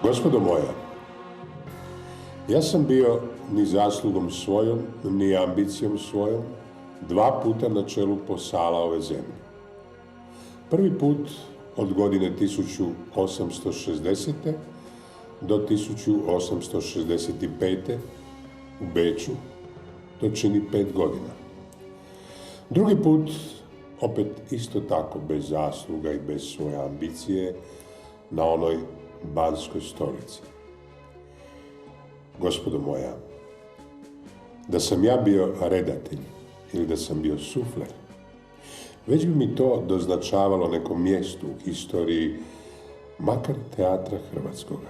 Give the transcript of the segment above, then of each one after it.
Gospodo moja, ja sam bio ni zaslugom svojom, ni ambicijom svojom, 2 puta na čelu posala ove zemlje. Prvi put od godine 1860. do 1865. u Beču, to čini 5 godina. Drugi put, opet isto tako bez zasluga i bez svoje ambicije, na onoj Banskoj stolici. Gospodo moja, da sam ja bio redatelj ili da sam bio sufler, već bi mi to doznačavalo neko mjesto u historiji, makar teatra hrvatskoga.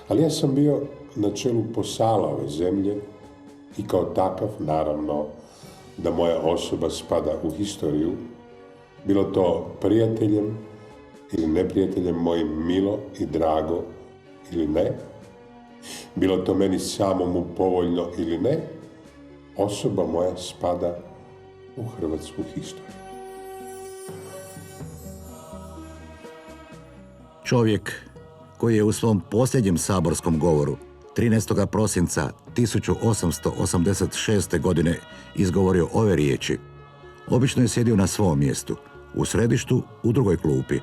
Ali ja sam bio na čelu posala ove zemlje i kao takav, naravno, da moja osoba spada u historiju, bilo to prijateljem ili neprijateljem mojim milo i drago ili ne, bilo to meni samomu povoljno ili ne, osoba moja spada u hrvatsku historiju. Čovjek koji je u svom posljednjem saborskom govoru 13. prosinca 1886. godine izgovorio ove riječi, obično je sjedio na svom mjestu, u središtu, u drugoj klupi.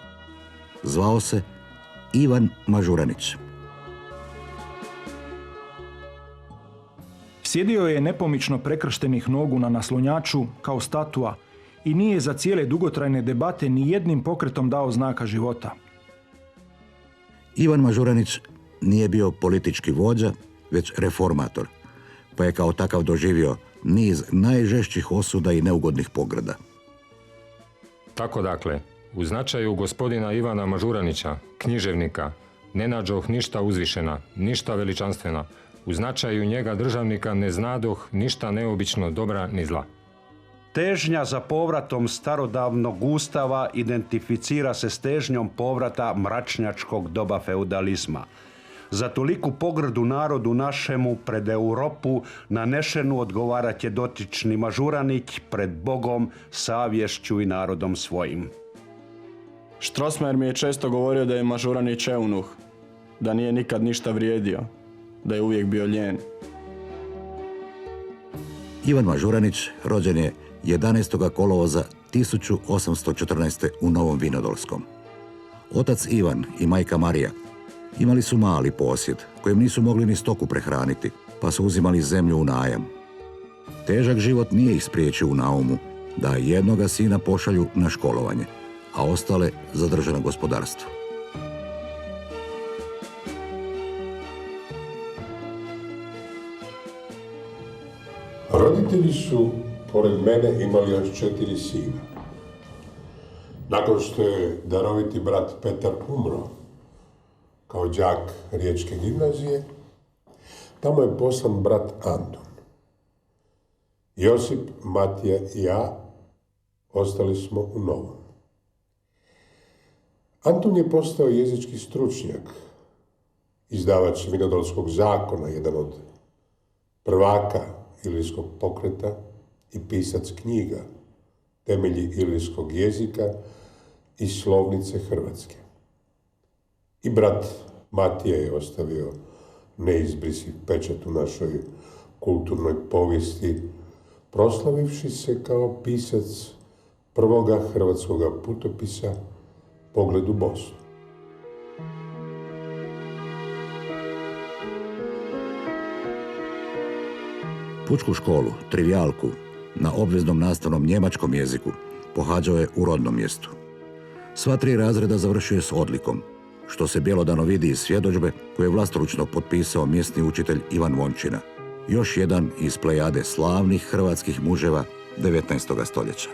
Zvao se Ivan Mažuranić. Sjedio je nepomično prekrštenih nogu na naslonjaču kao statua i nije za cijele dugotrajne debate ni jednim pokretom dao znaka života. Ivan Mažuranić nije bio politički vođa, već reformator, pa je kao takav doživio niz najžešćih osuda i neugodnih pograda. Tako dakle, u značaju gospodina Ivana Mažuranića, književnika, ne nađoh ništa uzvišena, ništa veličanstvena. U značaju njega državnika ne znadoh ništa neobično dobra ni zla. Težnja za povratom starodavnog ustava identificira se s težnjom povrata mračnjačkog doba feudalizma. Za toliku pogrdu narodu našemu pred Europu nanešenu odgovarat će dotični Mažuranić pred Bogom, savješću i narodom svojim. Strossmayer mi je često govorio da je Mažuranić eunuh, da nije nikad ništa vrijedio, da je uvijek bio lijen. Ivan Mažuranić rođen je 11. kolovoza 1814. u Novom Vinodolskom. Otac Ivan i majka Marija imali su mali posjed kojim nisu mogli ni stoku prehraniti, pa su uzimali zemlju u najam. Težak život nije ih spriječio u naumu da jednoga sina pošalju na školovanje, a ostale zadrže na gospodarstvu. Roditelji su pored mene imali još 4 sina. Nakon što je daroviti brat Petar umro kao đak Riječke gimnazije, tamo je poslan brat Antun. Josip, Matija i ja ostali smo u Novom. Antun je postao jezički stručnjak, izdavač Vinodolskog zakona, jedan od prvaka ilirskog pokreta i pisac knjiga, temelji ilirskog jezika i slovnice hrvatske. I brat Matija je ostavio neizbrisiv pečat u našoj kulturnoj povijesti, proslavivši se kao pisac prvoga hrvatskoga putopisa Pogled u Bosnu. Pučku školu, trivijalku, na obveznom nastavnom njemačkom jeziku pohađao je u rodnom mjestu. Sva 3 razreda završio je s odlikom, što se bjelodano vidi iz svjedodžbe koje je vlastoručno potpisao mjesni učitelj Ivan Vončina, još jedan iz plejade slavnih hrvatskih muževa 19. stoljeća.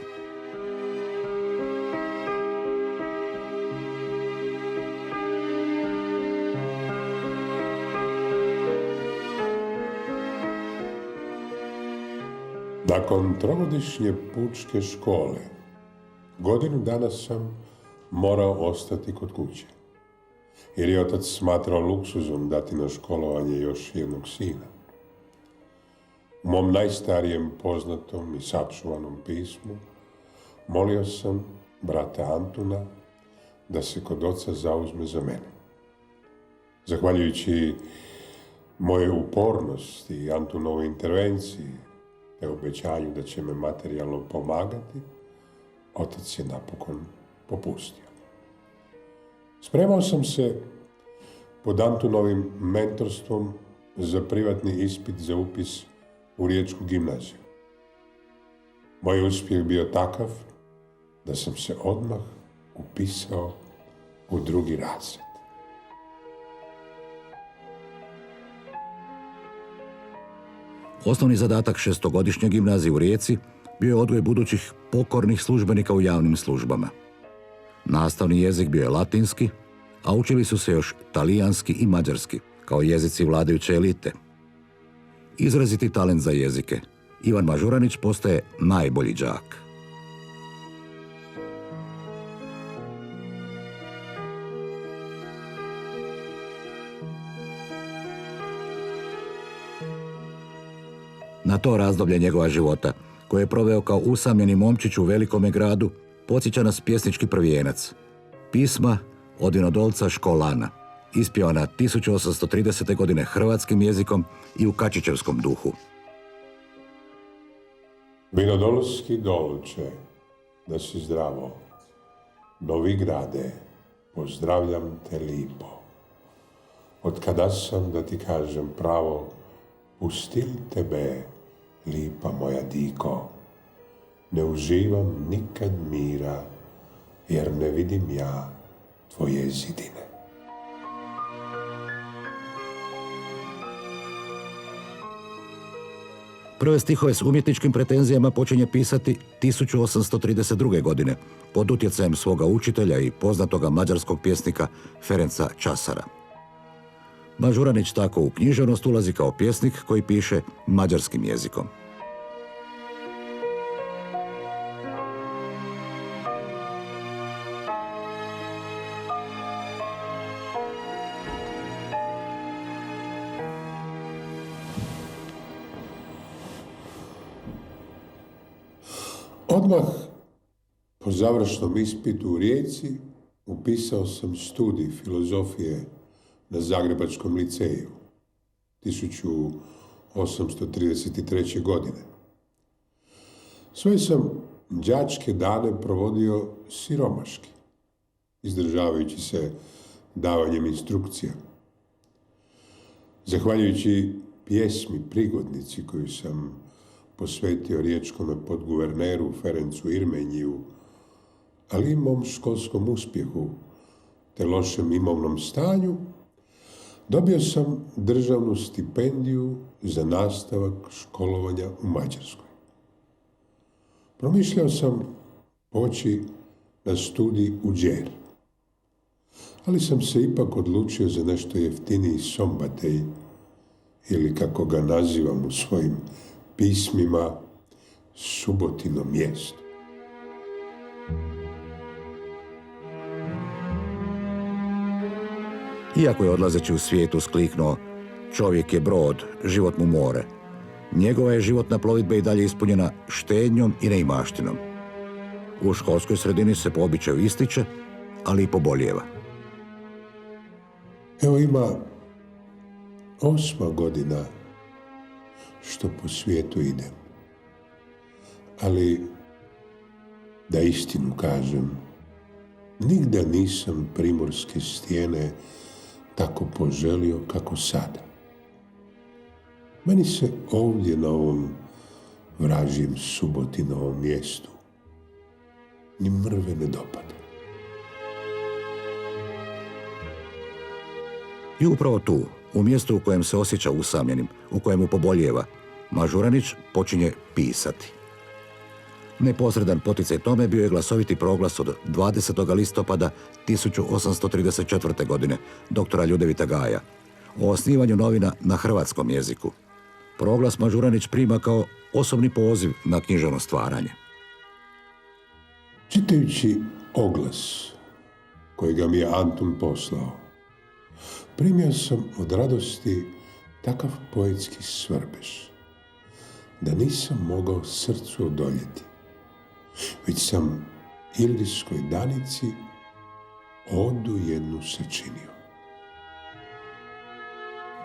Nakon 3-godišnje pučke škole, 1 godinu dana sam morao ostati kod kuće, jer je otac smatrao luksuzom dati na školovanje još jednog sina. U mom najstarijem poznatom i sačuvanom pismu molio sam brata Antuna da se kod oca zauzme za mene. Zahvaljujući moje upornosti i Antunovoj intervenciji te obećanju da će me materijalno pomagati, otac je napokon popustio. Spremao sam se pod Antunovim mentorstvom za privatni ispit za upis u Riječku gimnaziju. Moj uspjeh bio takav da sam se odmah upisao u 2. razred. Osnovni zadatak 6-godišnje gimnazije u Rijeci bio je odgoj budućih pokornih službenika u javnim službama. Nastavni jezik bio je latinski, a učili su se još talijanski i mađarski, kao jezici vladajuće elite. Izraziti talent za jezike, Ivan Mažuranić postaje najbolji đak. Na to razdoblje njegova života, koje je proveo kao usamljeni momčić u velikome gradu, podsjeća nas pjesnički prvijenac. Pisma od Vinodolca Školana, ispjevana 1830. godine hrvatskim jezikom i u kačićevskom duhu. Vinodolski dolče, da si zdravo. Novi grade, pozdravljam te lipo. Od kada sam, da ti kažem pravo, pustil tebe, lipa moja diko. Ne uživam nikad mira, jer ne vidim ja tvoje zidine. Prve stihove s umjetničkim pretenzijama počinje pisati 1832. godine pod utjecajem svoga učitelja i poznatoga mađarskog pjesnika Ferenca Časara. Mažuranić tako u književnost ulazi kao pjesnik koji piše mađarskim jezikom. Odmah po završnom ispitu u Rijeci upisao sam studij filozofije na Zagrebačkom liceju 1833. godine. Svoje sam đačke dane provodio siromaški, izdržavajući se davanjem instrukcija. Zahvaljujući pjesmi Prigodnici koju sam posvetio riječkome podguverneru Ferencu Irmenjiju, ali i mom školskom uspjehu te lošem imovnom stanju, dobio sam državnu stipendiju za nastavak školovanja u Mađarskoj. Promišljao sam poći na studij u Đer, ali sam se ipak odlučio za nešto jeftiniji Sombatej, ili kako ga nazivam u svojim pismima, Subotino mjesto. Iako je odlazeći u svijet uskliknuo čovjek je brod, život mu more, njegova je životna plovidba i dalje ispunjena štednjom i neimaštinom. U školskoj sredini se po običaju ističe, ali i pobolijeva. Evo ima 8. godina što po svijetu idem. Ali, da istinu kažem, nigda nisam primorske stijene tako poželio kako sada. Meni se ovdje na ovom vražjem Subotinovom mjestu ni mrve ne dopada. I upravo tu, u mjestu u kojem se osjeća usamljenim, u kojemu pobolijeva, Mažuranić počinje pisati. Neposredan poticaj tome bio je glasoviti proglas od 20. listopada 1834. godine doktora Ljudevita Gaja o osnivanju novina na hrvatskom jeziku. Proglas Mažuranić prima kao osobni poziv na književno stvaranje. Čitajući oglas kojega mi je Antun poslao, primio sam od radosti takav poetski svrbež, da nisam mogao srcu odoljeti, već sam Ildijskoj Danici odu jednu sačinio.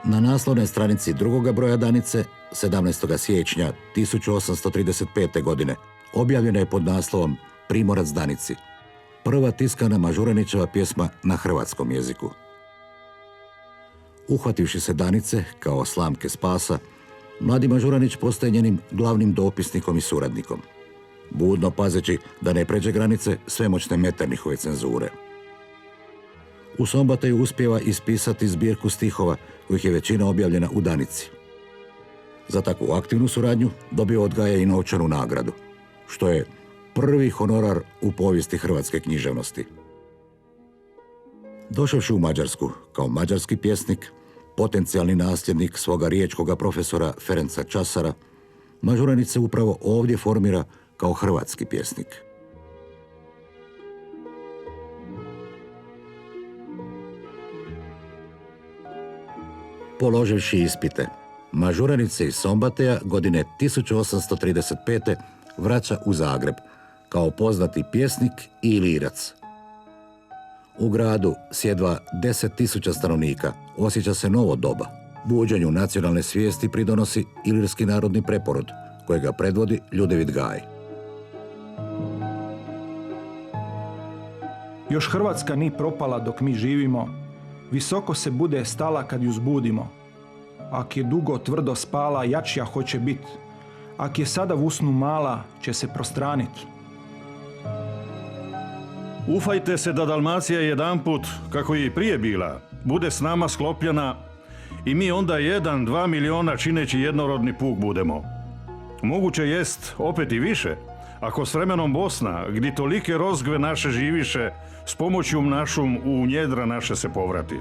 Na naslovnoj stranici drugoga broja Danice, 17. siječnja 1835. godine, objavljena je pod naslovom Primorac Danici, prva tiskana Mažuranićeva pjesma na hrvatskom jeziku. Uhvativši se Danice kao slamke spasa, mladi Mažuranić postaje njenim glavnim dopisnikom i suradnikom, budno pazeći da ne pređe granice svemoćne Metternichove cenzure. U Sombataju uspijeva ispisati zbirku stihova kojih je većina objavljena u Danici. Za takvu aktivnu suradnju dobio od Gaja i novčanu nagradu, što je prvi honorar u povijesti hrvatske književnosti. Došavši u Mađarsku kao mađarski pjesnik, potencijalni nasljednik svoga riječkoga profesora Ferenca Časara, Mažuranić se upravo ovdje formira kao hrvatski pjesnik. Položivši ispite, Mažuranić se iz Sombateja godine 1835. vraća u Zagreb kao poznati pjesnik i lirac. U gradu s jedva 10.000 stanovnika osjeća se novo doba. Buđenju nacionalne svijesti pridonosi Ilirski narodni preporod, kojega predvodi Ljudevit Gaj. Još Hrvatska ni propala dok mi živimo, visoko se bude stala kad ju zbudimo. Ak je dugo tvrdo spala, jačija hoće bit. Ak je sada v usnu mala, će se prostranit. Ufajte se da Dalmacija jedanput, kako je i prije bila, bude s nama sklopljena i mi onda 1-2 miliona čineći jednorodni puk budemo. Moguće jest opet i više, ako s vremenom Bosna, gdje tolike rozgve naše živiše, s pomoćom našom u njedra naše se povrati.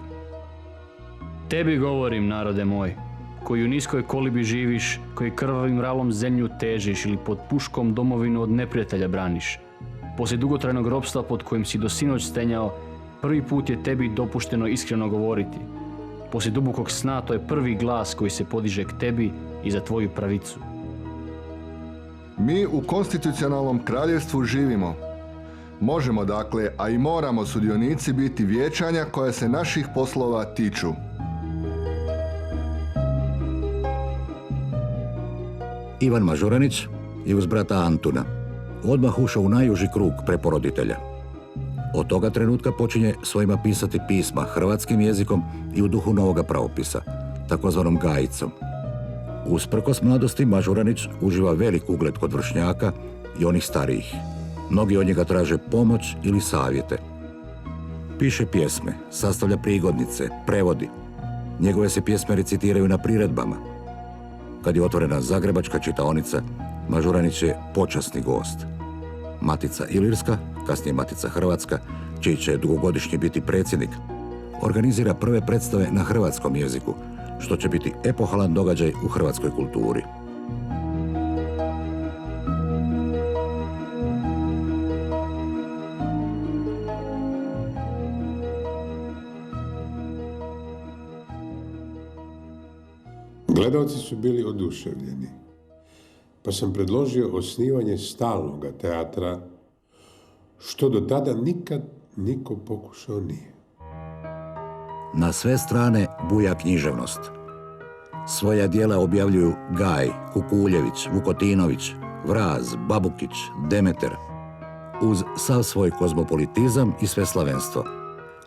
Tebi govorim, narode moj, koji u niskoj kolibi živiš, koji krvavim ralom zemlju težiš ili pod puškom domovinu od neprijatelja braniš. Poslije dugotrajnog ropstva pod kojim si do sinoć stenjao, prvi put je tebi dopušteno iskreno govoriti. Poslije dubokog sna to je prvi glas koji se podiže k tebi i za tvoju pravicu. Mi u konstitucionalnom kraljevstvu živimo. Možemo dakle, a i moramo sudionici biti vijećanja koja se naših poslova tiču. Ivan Mažuranić je uz brata Antuna odmah ušao u najuži krug preporoditelja. Od toga trenutka počinje svojima pisati pisma hrvatskim jezikom i u duhu novoga pravopisa, takozvanom Gajicom. Usprkos mladosti, Mažuranić uživa velik ugled kod vršnjaka i onih starijih. Mnogi od njega traže pomoć ili savjete. Piše pjesme, sastavlja prigodnice, prevodi. Njegove se pjesme recitiraju na priredbama. Kad je otvorena zagrebačka čitaonica, Mažuranić je počasni gost. Matica Ilirska, kasnije Matica Hrvatska, čiji će dugogodišnji biti predsjednik, organizira prve predstave na hrvatskom jeziku, što će biti epohalan događaj u hrvatskoj kulturi. Gledalci su bili oduševljeni, pa sam predložio osnivanje stalnoga teatra, što do tada nikad niko pokušao nije. Na sve strane buja književnost. Svoja djela objavljuju Gaj, Kukuljević, Vukotinović, Vraz, Babukić, Demeter. Uz sav svoj kozmopolitizam i sveslavenstvo,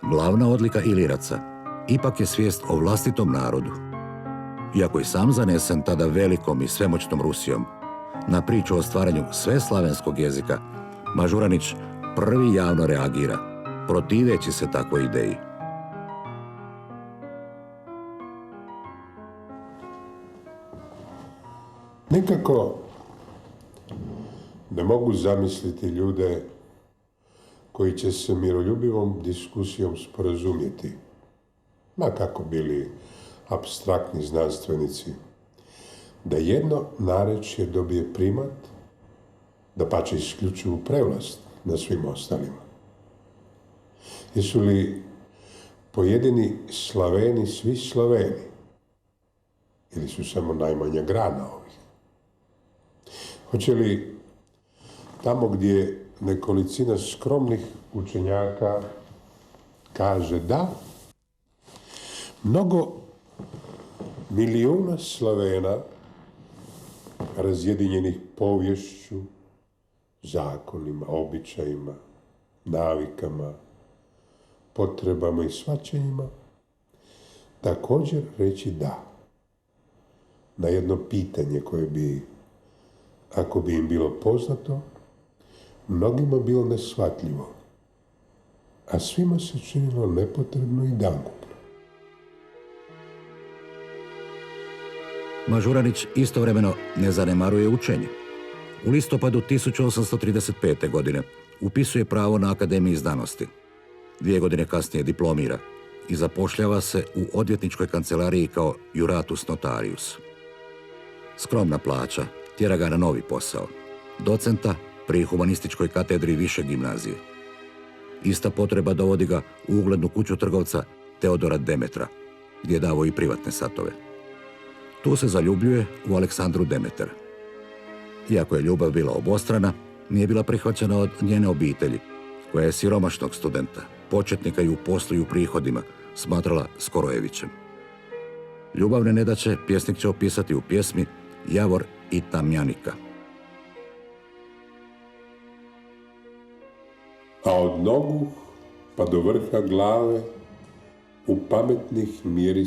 glavna odlika Iliraca ipak je svijest o vlastitom narodu. Iako je sam zanesen tada velikom i svemoćnom Rusijom, na priču o stvaranju sveslavenskog jezika, Mažuranić prvi javno reagira, protiveći se takvoj ideji. Nikako ne mogu zamisliti ljude koji će se miroljubivom diskusijom sporazumjeti, ma kako bili apstraktni znanstvenici, da jedno narečje dobije primat, da pače isključivu prevlast na svim ostalima. Jesu li pojedini Slaveni svi Slaveni? Ili su samo najmanja grana ovih? Hoće li tamo gdje nekolicina skromnih učenjaka kaže da, mnogo milijuna Slavena razjedinjenih povješću, zakonima, običajima, navikama, potrebama i shvaćanjima, također reći da na jedno pitanje koje bi, ako bi im bilo poznato, mnogima bilo neshvatljivo, a svima se činilo nepotrebno i dangupno. Mažuranić istovremeno ne zanemaruje učenje. U listopadu 1835. godine upisuje pravo na Akademiji znanosti. 2 godine kasnije diplomira i zapošljava se u odvjetničkoj kancelariji kao juratus notarius. Skromna plaća tjera ga na novi posao, docenta pri humanističkoj katedri Više gimnazije. Ista potreba dovodi ga u uglednu kuću trgovca Teodora Demetra, gdje je davao i privatne satove. Tu se zaljubljuje u Aleksandru Demeter. Iako je ljubav bila obostrana, nije bila prihvaćena od njene obitelji, koja je siromašnog studenta, početnika i u poslu i u prihodima, smatrala Skorojevićem. Ljubavne nedaće pjesnik će opisati u pjesmi Javor i Tamjanika. A od nogu pa do vrha glave u pametnih mjeri